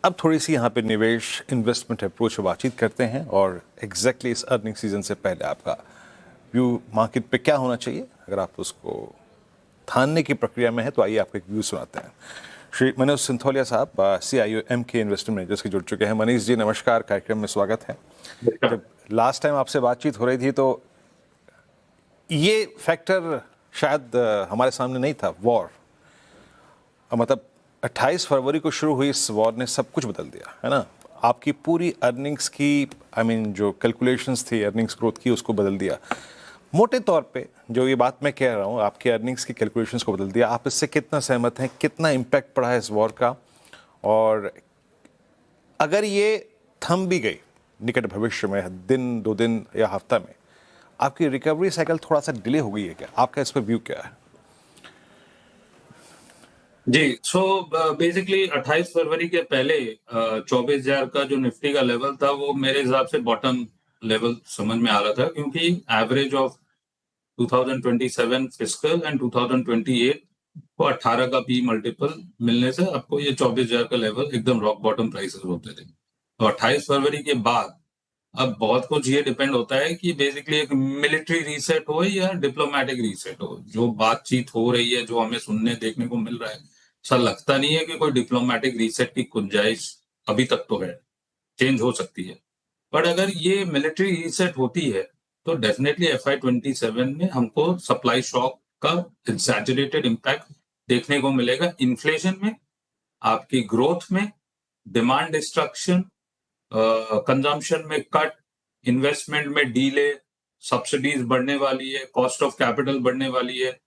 अब थोड़ी सी यहाँ पे निवेश इन्वेस्टमेंट अप्रोच पर बातचीत करते हैं और एग्जैक्टली इस अर्निंग सीजन से पहले आपका व्यू मार्केट पे क्या होना चाहिए। अगर आप उसको ठानने की प्रक्रिया में है तो आइए आपको एक व्यू सुनाते हैं। श्री मनोज सिंथोलिया साहब CIO MK इन्वेस्टमेंट मैनेजर्स के जुड़ चुके हैं। मनीष जी नमस्कार, कार्यक्रम में स्वागत है। जब लास्ट टाइम आपसे बातचीत हो रही थी तो ये फैक्टर शायद हमारे सामने नहीं था, वॉर। मतलब 28 फरवरी को शुरू हुई इस वॉर ने सब कुछ बदल दिया, है ना। आपकी पूरी अर्निंग्स की जो कैलकुलेशंस थी अर्निंग्स ग्रोथ की, उसको बदल दिया। मोटे तौर पे जो ये बात मैं कह रहा हूँ, आपकी अर्निंग्स की कैलकुलेशंस को बदल दिया। आप इससे कितना सहमत हैं, कितना इम्पैक्ट पड़ा है इस वॉर का, और अगर ये थम भी गई निकट भविष्य में, दिन 2 दिन या हफ्ता में, आपकी रिकवरी साइकिल थोड़ा सा डिले हो गई है क्या? आपका इस पर व्यू क्या है? जी, सो बेसिकली 28 फरवरी के पहले 24,000 का जो निफ्टी का लेवल था वो मेरे हिसाब से बॉटम लेवल समझ में आ रहा था, क्योंकि एवरेज ऑफ 2027 फिस्कल एंड 2028 को 18 का पी मल्टीपल मिलने से आपको ये 24,000 का लेवल एकदम रॉक बॉटम प्राइसेस होते थे। तो 28 फरवरी के बाद अब बहुत कुछ ये डिपेंड होता है कि बेसिकली एक मिलिट्री रीसेट हो या डिप्लोमेटिक रीसेट हो। जो बातचीत हो रही है, जो हमें सुनने देखने को मिल रहा है, ऐसा लगता नहीं है कि कोई डिप्लोमेटिक रीसेट की गुंजाइश अभी तक तो है। चेंज हो सकती है, पर अगर ये मिलिट्री रीसेट होती है तो डेफिनेटली FY27 में हमको सप्लाई शॉक का एग्जैजरेटेड इम्पैक्ट देखने को मिलेगा। इन्फ्लेशन में, आपकी ग्रोथ में, डिमांड डिस्ट्रक्शन, कंजम्पशन में कट, इन्वेस्टमेंट में डीले, सब्सिडीज बढ़ने वाली है, कॉस्ट ऑफ कैपिटल बढ़ने वाली है,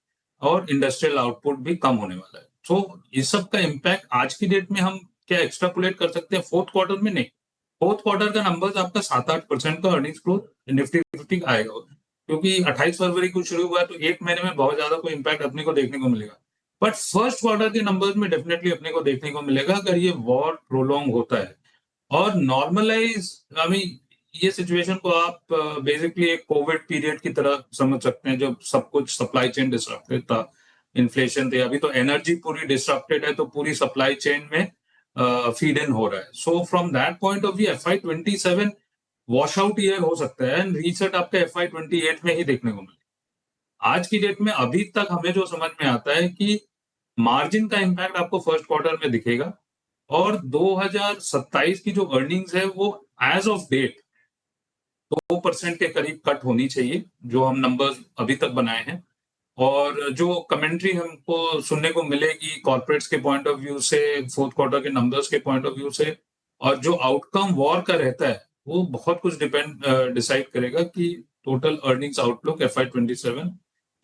और इंडस्ट्रियल आउटपुट भी कम होने वाला है। तो इस सब का इम्पैक्ट आज की डेट में हम क्या एक्स्ट्रापुलेट कर सकते हैं फोर्थ क्वार्टर में? नहीं। फोर्थ क्वार्टर का नंबर्स आपका 7-8% का अर्निंग्स ग्रोथ निफ्टी 50 आएगा, क्योंकि 28 फरवरी को शुरू हुआ है तो एक महीने में बहुत ज्यादा कोई इम्पैक्ट अपने को देखने को मिलेगा। बट फर्स्ट क्वार्टर के नंबर्स में डेफिनेटली अपने को देखने को मिलेगा अगर ये वॉर प्रोलॉन्ग होता है और नॉर्मलाइज। ये सिचुएशन को आप बेसिकली एक कोविड पीरियड की तरह समझ सकते हैं, जब सब कुछ सप्लाई चेन डिस्ट्रप्टेड था, इन्फ्लेशन थे। अभी तो एनर्जी पूरी डिस्ट्रप्टेड है, तो पूरी सप्लाई चेन में फीड इन हो रहा है। So from that point of view FY27 wash out year हो सकता है एंड रीसेट आपका FY28 में ही देखने को मिलेगा। आज की डेट में अभी तक हमें जो समझ में आता है कि मार्जिन का इम्पैक्ट आपको फर्स्ट क्वार्टर में दिखेगा, और 2027 की जो अर्निंग्स है वो एज ऑफ डेट 2% के करीब कट होनी चाहिए, जो हम नंबर्स अभी तक बनाए हैं। और जो कमेंट्री हमको सुनने को मिलेगी कॉर्पोरेट्स के पॉइंट ऑफ व्यू से, फोर्थ क्वार्टर के नंबर्स के पॉइंट ऑफ व्यू से, और जो आउटकम वॉर का रहता है, वो बहुत कुछ डिसाइड करेगा कि टोटल अर्निंग्स आउटलुक FY27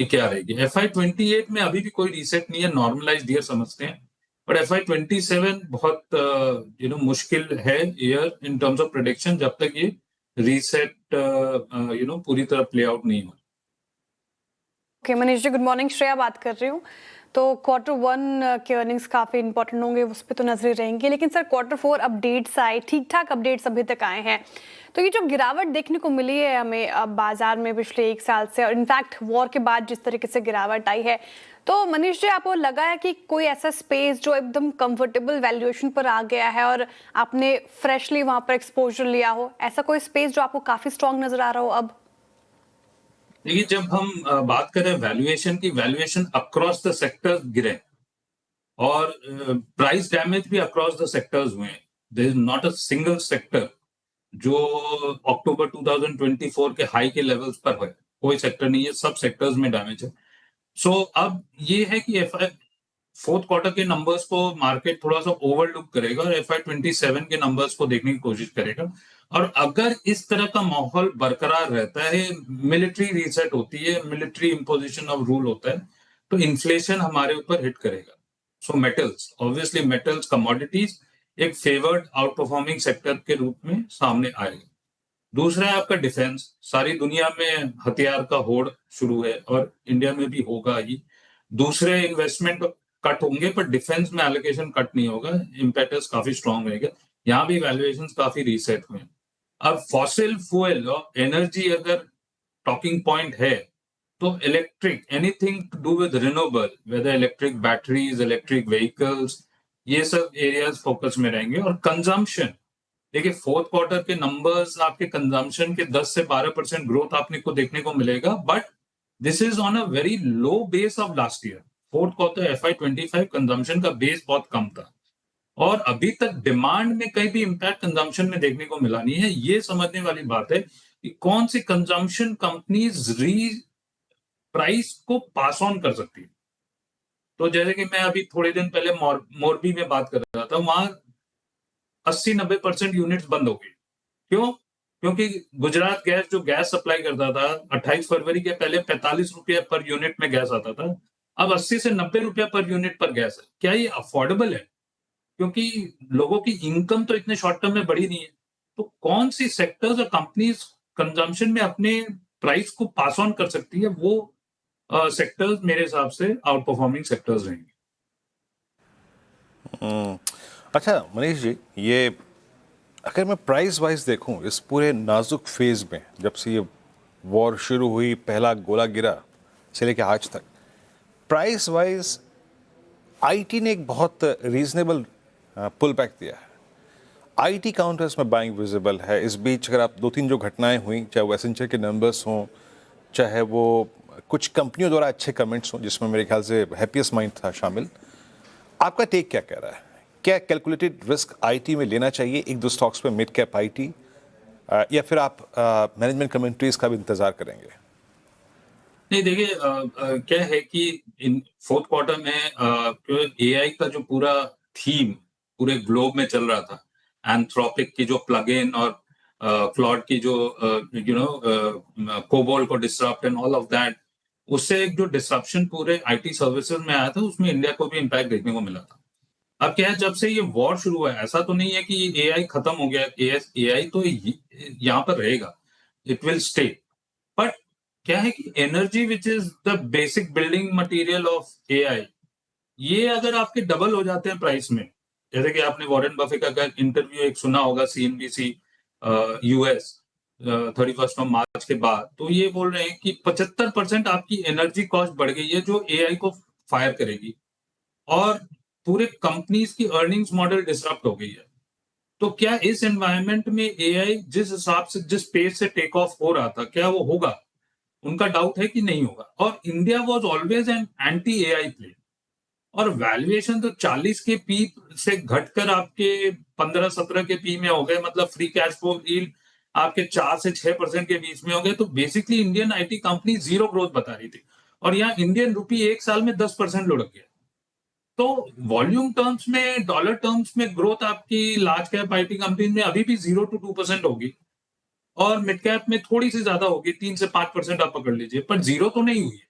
की क्या रहेगी। FY28 में अभी भी कोई रीसेट नहीं है, नॉर्मलाइज्ड ईयर समझते हैं, बट FY27 बहुत मुश्किल है year in terms of prediction, जब तक ये रीसेट पूरी तरह प्ले आउट नहीं हो। ओके मनीष जी, गुड मॉर्निंग। श्रेया बात कर रही हूँ। तो Q1 के अर्निंग्स काफ़ी इंपॉर्टेंट होंगे, उस पर तो नजरें रहेंगी, लेकिन सर Q4 अपडेट्स आए, ठीक ठाक अपडेट्स अभी तक आए हैं। तो ये जो गिरावट देखने को मिली है हमें अब बाजार में पिछले 1 साल से, और इनफैक्ट वॉर के बाद जिस तरीके से गिरावट आई है, तो मनीष जी आपको लगा है कि कोई ऐसा स्पेस जो एकदम कंफर्टेबल वैल्यूएशन पर आ गया है और आपने फ्रेशली वहां पर एक्सपोजर लिया हो, ऐसा कोई स्पेस जो आपको काफी स्ट्रॉन्ग नजर आ रहा हो अब? देखिए, जब हम बात करें वैल्यूएशन की, वैल्यूएशन अक्रॉस द सेक्टर गिरे और प्राइस डैमेज भी अक्रॉस द सेक्टर्स हुए। There is not a single sector जो अक्टूबर 2024 के हाई के लेवल्स पर है। कोई सेक्टर नहीं है, सब सेक्टर्स में डैमेज है। सो अब ये है कि फोर्थ क्वार्टर के नंबर्स को मार्केट थोड़ा सा ओवरलुक करेगा और FY27 के नंबर्स को देखने की कोशिश करेगा। और अगर इस तरह का माहौल बरकरार रहता है, मिलिट्री रीसेट होती है, मिलिट्री इंपोजिशन ऑफ रूल होता है, तो इन्फ्लेशन हमारे ऊपर हिट करेगा। So metals, obviously metals, commodities एक फेवर्ड आउट परफॉर्मिंग सेक्टर के रूप में सामने आएगा। दूसरा है आपका डिफेंस। सारी दुनिया में हथियार का होड़ शुरू है और इंडिया में भी होगा ही। दूसरे इन्वेस्टमेंट कट होंगे, पर डिफेंस में एलोकेशन कट नहीं होगा, इम्पेटस काफी स्ट्रांग रहेगा। यहाँ भी वैल्यूएशंस काफी रीसेट हुए। अब फॉसिल फ्यूल और एनर्जी अगर टॉकिंग पॉइंट है, तो electric, anything to do with renewable, whether electric batteries, electric vehicles, ये सब एरियाज फोकस में रहेंगे। और कंजम्पशन, देखिए फोर्थ क्वार्टर के नंबर्स आपके कंजम्पशन के 10 से 12% ग्रोथ आपने को देखने को मिलेगा, but this is on a very low base of last year. Fourth quarter FY25 consumption का बेस बहुत कम था, और अभी तक डिमांड में कहीं भी इम्पैक्ट कंजम्पशन में देखने को मिला नहीं है। ये समझने वाली बात है कि कौन सी कंजम्पशन कंपनीज प्राइस को पास ऑन कर सकती है। तो जैसे कि मैं अभी थोड़े दिन पहले मोरबी में बात कर रहा था, वहां 80-90% यूनिट्स बंद हो गई। क्यों? क्योंकि गुजरात गैस जो गैस सप्लाई करता था 28 फरवरी के पहले 45 रुपये पर यूनिट में गैस आता था, अब 80 से 90 रुपया पर यूनिट पर गैस है। क्या ये अफोर्डेबल है? क्योंकि लोगों की इनकम तो इतने शॉर्ट टर्म में बढ़ी नहीं है। तो कौन सी सेक्टर्स और कंपनीज कंजम्पशन में अपने प्राइस को पास ऑन कर सकती है, वो सेक्टर्स मेरे हिसाब से आउट परफॉर्मिंग सेक्टर्स रहेंगे। अच्छा मनीष जी, ये अगर मैं प्राइस वाइज देखूं इस पूरे नाजुक फेज में, जब से ये वॉर शुरू हुई, पहला गोला गिरा से लेकर आज तक, प्राइस वाइज आईटी ने एक बहुत रीजनेबल पुल बैक दिया है। आईटी काउंटर्स में बाइंग विजिबल है। इस बीच अगर आप 2-3 जो घटनाएं हुई, चाहे वो एसेंचर के नंबर्स हों, चाहे वो कुछ कंपनियों द्वारा अच्छे कमेंट्स हों, जिसमें मेरे ख्याल से हैप्पीएस्ट माइंड था शामिल, आपका टेक क्या कह रहा है? क्या कैलकुलेटेड रिस्क आईटी में लेना चाहिए, एक दो स्टॉक्स पे मिड कैप आईटी, या फिर आप मैनेजमेंट कमेंट्रीज का भी इंतजार करेंगे? नहीं, देखिए क्या है कि इन फोर्थ क्वार्टर में एआई का जो पूरा थीम पूरे ग्लोब में चल रहा था, एंथ्रोपिक की जो प्लग इन और क्लॉड की जो कोबोल को disrupt and all of that, उससे एक जो डिसरप्शन पूरे आईटी सर्विसेज में आया था, उसमें इंडिया को भी इम्पैक्ट देखने को मिला था। अब क्या है, जब से ये वॉर शुरू हुआ है, ऐसा तो नहीं है कि एआई खत्म हो गया। एआई तो यहाँ पर रहेगा, इट विल स्टे। बट क्या है कि energy which is the basic building material of AI, ये अगर आपके डबल हो जाते हैं प्राइस में, जैसे कि आपने वॉरेन बफे का इंटरव्यू एक सुना होगा CNBC यूएस 31 मार्च के बाद, तो ये बोल रहे हैं कि 75% आपकी एनर्जी कॉस्ट बढ़ गई है, जो एआई को फायर करेगी, और पूरे कंपनीज की अर्निंग्स मॉडल डिसरप्ट हो गई है। तो क्या इस एनवायरनमेंट में एआई जिस हिसाब से, जिस पेस से टेक ऑफ हो रहा था, क्या वो होगा? उनका डाउट है कि नहीं होगा। और India was always an anti AI play, और वैल्यूएशन तो 40 के पी से घटकर आपके 15-17 के पी में हो गए, मतलब फ्री कैश फ्लो यील्ड आपके 4 से 6% के बीच में हो गए। तो basically Indian IT company zero growth बता रही थी, और यहाँ इंडियन रुपी एक साल में 10% लुढ़क गया। तो वॉल्यूम टर्म्स में, डॉलर टर्म्स में ग्रोथ आपकी लार्ज कैप आईटी कंपनी में अभी भी 0 to 2% होगी, और मिड कैप में थोड़ी सी ज्यादा होगी, 3 से 5% आप पकड़ लीजिए, पर जीरो तो नहीं हुई है।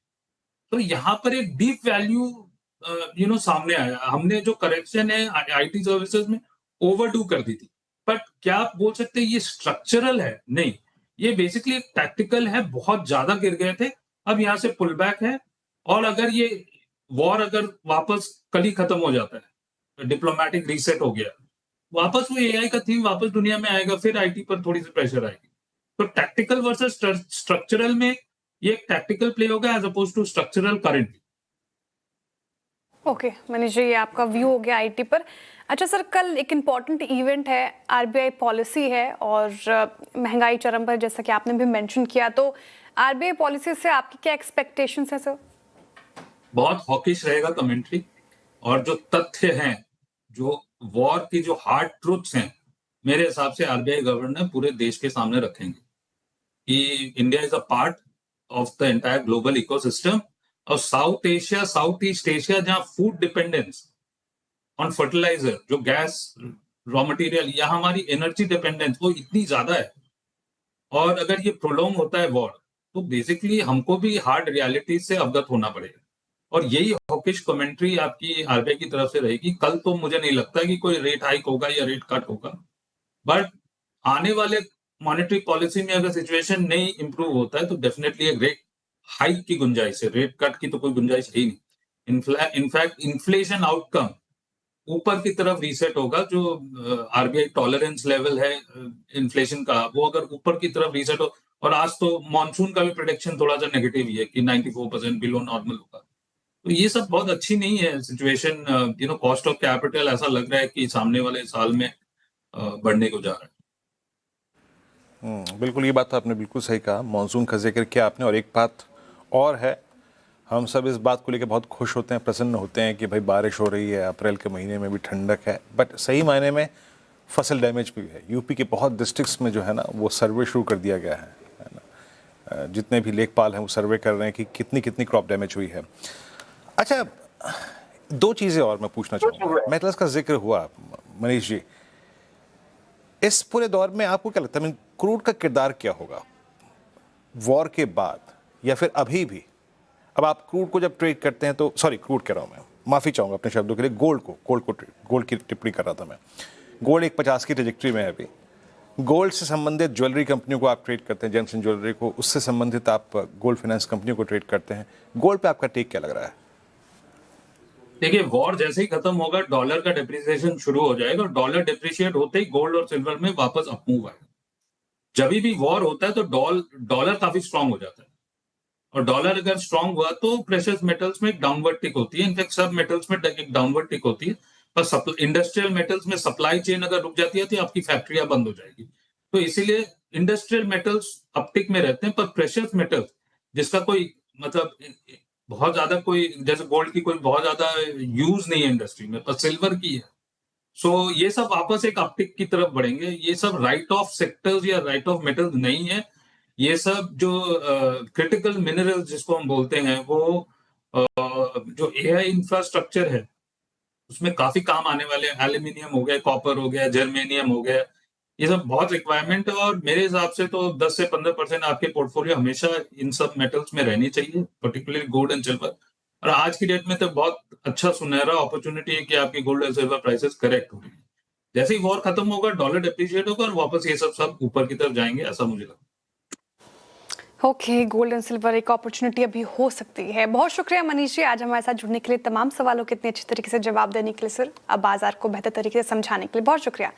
तो यहाँ पर एक डीप वैल्यू सामने आया। हमने जो करेक्शन है आईटी सर्विसेज में ओवरडू कर दी थी, बट क्या आप बोल सकते हैं ये स्ट्रक्चरल है? नहीं, ये बेसिकली एक टैक्टिकल है। बहुत ज्यादा गिर गए थे, अब यहाँ से पुल बैक है। और अगर ये वॉर अगर वापस कल ही खत्म हो जाता है, डिप्लोमेटिक रीसेट हो गया, वापस वो एआई का थीम वापस दुनिया में आएगा, फिर आईटी पर थोड़ी सी प्रेशर आएगी। तो टैक्टिकल वर्सेस स्ट्रक्चरल में ये एक टैक्टिकल प्ले होगा as opposed to structural currently. Okay Manish ji, ये आपका व्यू हो गया आईटी पर। अच्छा सर, कल एक इम्पॉर्टेंट इवेंट है, आरबीआई पॉलिसी है, और महंगाई चरम पर, जैसा कि आपने भी मेंशन किया, तो आरबीआई पॉलिसी से आपकी क्या एक्सपेक्टेशंस है सर? बहुत हॉकिश रहेगा कमेंट्री, और जो तथ्य हैं, जो वॉर की जो हार्ड ट्रूथ्स हैं, मेरे हिसाब से आरबीआई गवर्नर पूरे देश के सामने रखेंगे कि India is a part of the entire global ecosystem, और South Asia, South East Asia, जहां फूड डिपेंडेंस ऑन फर्टिलाइजर, जो गैस रॉ मटेरियल, या हमारी एनर्जी डिपेंडेंस वो इतनी ज्यादा है, और अगर ये प्रोलॉन्ग होता है वॉर, तो बेसिकली हमको भी हार्ड रियलिटी से अवगत होना पड़ेगा। और यही हॉकिश कमेंट्री आपकी आरबीआई की तरफ से रहेगी। कल तो मुझे नहीं लगता कि कोई रेट हाइक होगा या रेट कट होगा, बट आने वाले मॉनेटरी पॉलिसी में अगर सिचुएशन नहीं इंप्रूव होता है, तो डेफिनेटली एक रेट हाइक की गुंजाइश है, रेट कट की तो कोई गुंजाइश है ही नहीं। इनफैक्ट इन्फ्लेशन आउटकम ऊपर की तरफ रीसेट होगा। जो आरबीआई टॉलरेंस लेवल है इन्फ्लेशन का, वो अगर ऊपर की तरफ रीसेट हो, और आज तो मॉनसून का भी प्रोडिक्शन थोड़ा सा नेगेटिव ही है कि 94% बिलो नॉर्मल होगा, तो ये सब बहुत अच्छी नहीं है सिचुएशन। कॉस्ट ऑफ कैपिटल ऐसा लग रहा है कि सामने वाले साल में बढ़ने को जा रहा है। बिल्कुल, ये बात तो आपने बिल्कुल सही कहा, मानसून का जिक्र किया आपने। और एक बात और है, हम सब इस बात को लेकर बहुत खुश होते हैं, प्रसन्न होते हैं कि भाई बारिश हो रही है, अप्रैल के महीने में भी ठंडक है, बट सही मायने में फसल डैमेज भी है। यूपी के बहुत डिस्ट्रिक्ट्स में जो है ना वो सर्वे शुरू कर दिया गया है ना? जितने भी लेखपाल हैं वो सर्वे कर रहे हैं कि कितनी कितनी क्रॉप डैमेज हुई है। अच्छा, दो चीज़ें और मैं पूछना चाहूँगा। मेटल्स का जिक्र हुआ मनीष जी, इस पूरे दौर में आपको क्या लगता है, क्रूड का किरदार क्या होगा वॉर के बाद या फिर अभी भी? अब आप क्रूड को जब ट्रेड करते हैं तो, सॉरी क्रूड कह रहा हूँ मैं, माफ़ी चाहूँगा अपने शब्दों के लिए, गोल्ड की टिप्पणी कर रहा था मैं। गोल्ड एक 50 की ट्रेजेक्ट्री में है अभी। गोल्ड से संबंधित ज्वेलरी कंपनियों को आप ट्रेड करते हैं, जेम्स एंड ज्वेलरी को, उससे संबंधित आप गोल्ड फाइनेंस कंपनियों को ट्रेड करते हैं। गोल्ड पे आपका टेक क्या लग रहा है? देखिए, वॉर जैसे ही खत्म होगा डॉलर का डिप्रिसिएशन शुरू हो जाएगा, और डॉलर डिप्रिशिएट होते ही गोल्ड और सिल्वर में वापस अपमूव आएगा। जब भी वॉर होता है तो डॉलर काफी स्ट्रांग हो जाता है, और डॉलर अगर स्ट्रांग हुआ तो प्रेशियस मेटल्स में एक डाउनवर्ड टिक होती है। इनफैक्ट सब मेटल्स में एक डाउनवर्ड टिक होती है, पर इंडस्ट्रियल मेटल्स में सप्लाई चेन अगर रुक जाती है तो आपकी फैक्ट्रियां बंद हो जाएगी। तो इसीलिए इंडस्ट्रियल मेटल्स अपटिक में रहते हैं, पर प्रेशियस मेटल्स जिसका कोई मतलब बहुत ज्यादा कोई, जैसे गोल्ड की कोई बहुत ज्यादा यूज नहीं है इंडस्ट्री में, पर सिल्वर की है। सो ये सब वापस एक अपटिक की तरफ बढ़ेंगे। ये सब राइट ऑफ सेक्टर्स या राइट ऑफ मेटल्स नहीं है। ये सब जो क्रिटिकल मिनरल्स जिसको हम बोलते हैं, वो जो एआई इंफ्रास्ट्रक्चर है उसमें काफी काम आने वाले हैं। एल्यूमिनियम हो गया, कॉपर हो गया, जर्मेनियम हो गया, ये सब बहुत रिक्वायरमेंट है। और मेरे हिसाब से तो 10 से 15% आपके पोर्टफोलियो हमेशा इन सब मेटल्स में रहनी चाहिए, पर्टिकुलरली गोल्ड एंड सिल्वर। और आज की डेट में तो बहुत अच्छा सुनहरा अपॉर्चुनिटी है कि आपकी gold and silver prices correct हो रही है। जैसे ही वॉर खत्म होगा डॉलर डिप्रिशिएट होगा और वापस ये सब ऊपर की तरफ जाएंगे, ऐसा मुझे लगता है। ओके, गोल्ड एंड सिल्वर एक अपॉर्चुनिटी अभी हो सकती है। बहुत शुक्रिया मनीष जी, आज हमारे साथ जुड़ने के लिए, तमाम सवालों के इतने अच्छे तरीके से जवाब देने के लिए, सर अब बाजार को बेहतर तरीके से समझाने के लिए बहुत शुक्रिया।